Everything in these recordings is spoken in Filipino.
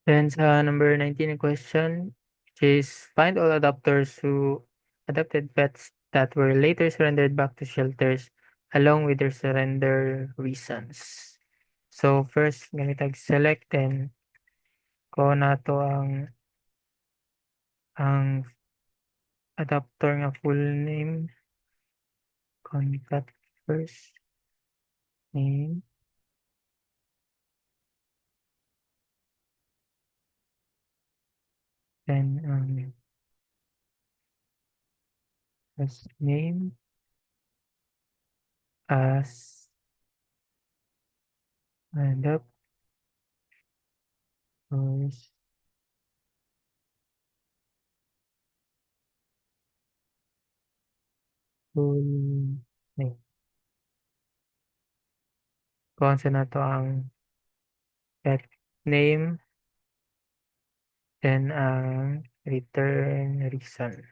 Then sa number 19 na question, which is find all adopters who adopted pets that were later surrendered back to shelters along with their surrender reasons. So first, gamit select then ko na to ang adopter nga full name, contact first name, then last name as adopters full name. Kung saan na to ang pet name, then ang return reason.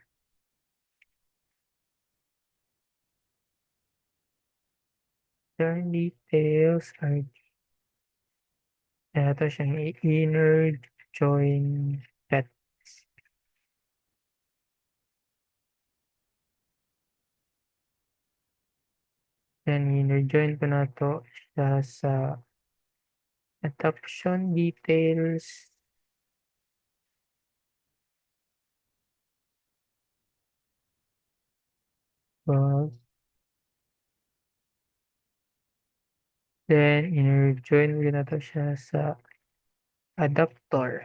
Return details are ito siyang inner join pets. Then inner join ko na to siya sa adoption details. Box. Then inner join ko na to siya sa adopter.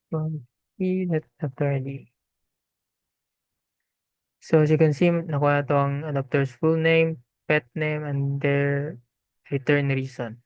Not attorney. So as you can see, nakuha na to ang adopter's full name, pet name, and their return reason.